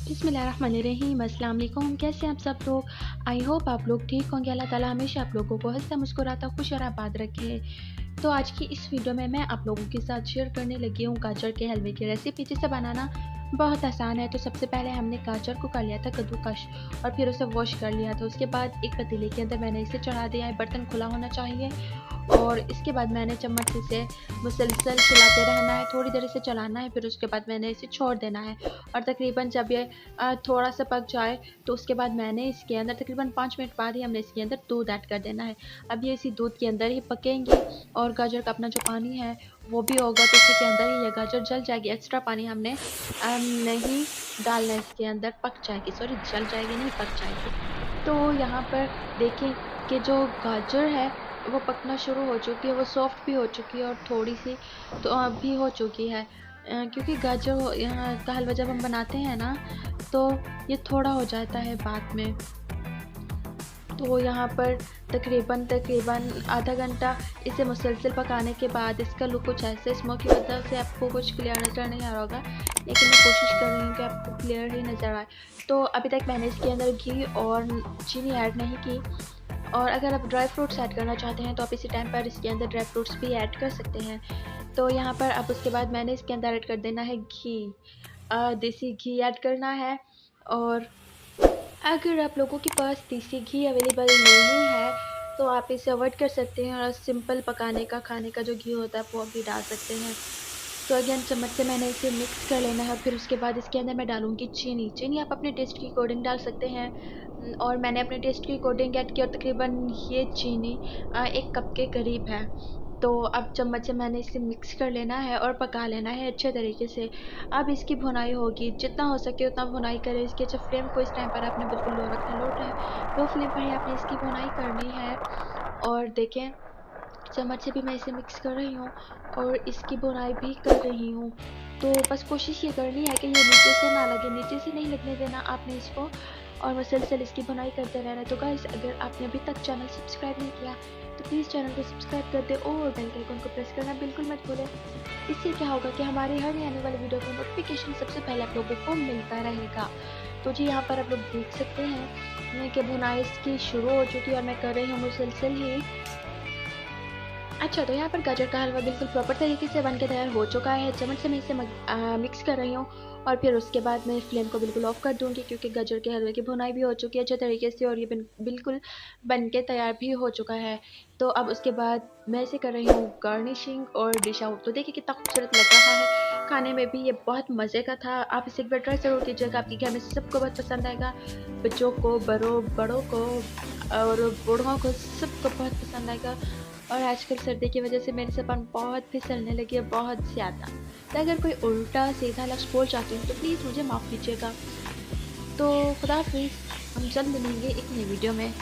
बिस्मिल्लाहिर्रहमानिर्रहीम। अस्सलाम वालेकुम। कैसे हैं आप सब लोग? आई होप आप लोग ठीक होंगे। अल्लाह ताला हमेशा आप लोगों को हंसता मुस्कुराता खुश और आबाद रखे। तो आज की इस वीडियो में मैं आप लोगों के साथ शेयर करने लगी हूँ गाजर के हलवे की रेसिपी, जिसे बनाना बहुत आसान है। तो सबसे पहले हमने गाजर को कर लिया था कद्दूकश और फिर उसे वॉश कर लिया था। उसके बाद एक पतीले के अंदर मैंने इसे चढ़ा दिया है। बर्तन खुला होना चाहिए और इसके बाद मैंने चम्मच से इसे मुसलसल चलाते रहना है, थोड़ी देर इसे चलाना है, फिर उसके बाद मैंने इसे छोड़ देना है। और तकरीबन जब ये थोड़ा सा पक जाए तो उसके बाद मैंने इसके अंदर तकरीबन 5 मिनट बाद ही हमने इसके अंदर दूध ऐड कर देना है। अब ये इसी दूध के अंदर ही पकेंगे और गाजर का अपना जो पानी है वो भी होगा, तो इसी के अंदर ही ये गाजर जल जाएगी। एक्स्ट्रा पानी हमने नहीं डालना है इसके अंदर, पक जाएगी, सॉरी जल जाएगी नहीं, पक जाएगी। तो यहाँ पर देखें कि जो गाजर है वो पकना शुरू हो चुकी है, वो सॉफ्ट भी हो चुकी है और थोड़ी सी तो भी हो चुकी है, क्योंकि गाजर यहाँ का हलवा जब हम बनाते हैं ना तो ये थोड़ा हो जाता है बाद में। तो यहाँ पर तकरीबन आधा घंटा इसे मुसलसल पकाने के बाद इसका लुक कुछ ऐसे, स्मोक की वजह से आपको कुछ क्लियर नज़र नहीं आ रहा होगा, लेकिन मैं कोशिश कर रही हूँ कि आपको क्लियर ही नज़र आए। तो अभी तक मैंने इसके अंदर घी और चीनी ऐड नहीं की, और अगर आप ड्राई फ्रूट्स ऐड करना चाहते हैं तो आप इसी टाइम पर इसके अंदर ड्राई फ्रूट्स भी ऐड कर सकते हैं। तो यहाँ पर अब उसके बाद मैंने इसके अंदर ऐड कर देना है घी, देसी घी ऐड करना है। और अगर आप लोगों के पास देसी घी अवेलेबल नहीं है तो आप इसे अवॉइड कर सकते हैं और सिंपल पकाने का खाने का जो घी होता है वो भी डाल सकते हैं। तो अगेन चम्मच से मैंने इसे मिक्स कर लेना है। फिर उसके बाद इसके अंदर मैं डालूँगी चीनी। चीनी आप अपने टेस्ट के अकॉर्डिंग डाल सकते हैं, और मैंने अपने टेस्ट के अकॉर्डिंग ऐड किया। और तकरीबन ये चीनी 1 कप के करीब है। तो अब चम्मच से मैंने इसे मिक्स कर लेना है और पका लेना है अच्छे तरीके से। अब इसकी भुनाई होगी, जितना हो सके उतना भुनाई करें इसकी। अच्छा, फ्लेम को इस टाइम पर आपने बिल्कुल लो रखना है, लो फ्लेम पर ही आपने इसकी भुनाई करनी है। और देखें चम्मच से भी मैं इसे मिक्स कर रही हूँ और इसकी बुनाई भी कर रही हूँ। तो बस कोशिश ये करनी है कि ये नीचे से ना लगे, नीचे से नहीं लगने देना आपने इसको, और मुसलसल इसकी बुनाई करते रहना है। तो गाइस, अगर आपने अभी तक चैनल सब्सक्राइब नहीं किया तो प्लीज़ चैनल को सब्सक्राइब कर दें और बेल के आइकन को प्रेस करना बिल्कुल मत भूलें। इससे क्या होगा कि हमारी हर आने वाली वीडियो का नोटिफिकेशन सबसे पहले आप लोगों को मिलता रहेगा। तो जी, यहाँ पर आप लोग देख सकते हैं कि बुनाई इसकी शुरू हो चुकी है और मैं कर रही हूँ मुसलसल ही। अच्छा, तो यहाँ पर गाजर का हलवा बिल्कुल प्रॉपर तरीके से बन के तैयार हो चुका है। चम्मच से मैं इसे मिक्स कर रही हूँ और फिर उसके बाद मैं फ्लेम को बिल्कुल ऑफ कर दूँगी, क्योंकि गाजर के हलवे की भुनाई भी हो चुकी है अच्छे तरीके से और ये बिल्कुल बन के तैयार भी हो चुका है। तो अब उसके बाद मैं इसे कर रही हूँ गार्निशिंग और डिश आउट। तो देखिए कितना खूबसूरत लग रहा है, खाने में भी ये बहुत मज़े का था। आप इसे एक बार ट्राई ज़रूर कीजिएगा, आपके घर में सबको बहुत पसंद आएगा। बच्चों को, बड़ों को और बूढ़ों को, सबको बहुत पसंद आएगा। और आजकल सर्दी की वजह से मेरी ज़बान बहुत फिसलने लगी है, बहुत ज़्यादा। तो अगर कोई उल्टा सीधा लफ्ज़ बोल जाती हूँ तो प्लीज़ मुझे माफ़ कीजिएगा। तो खुदा हाफ़िज़, हम जल्द मिलेंगे एक नई वीडियो में।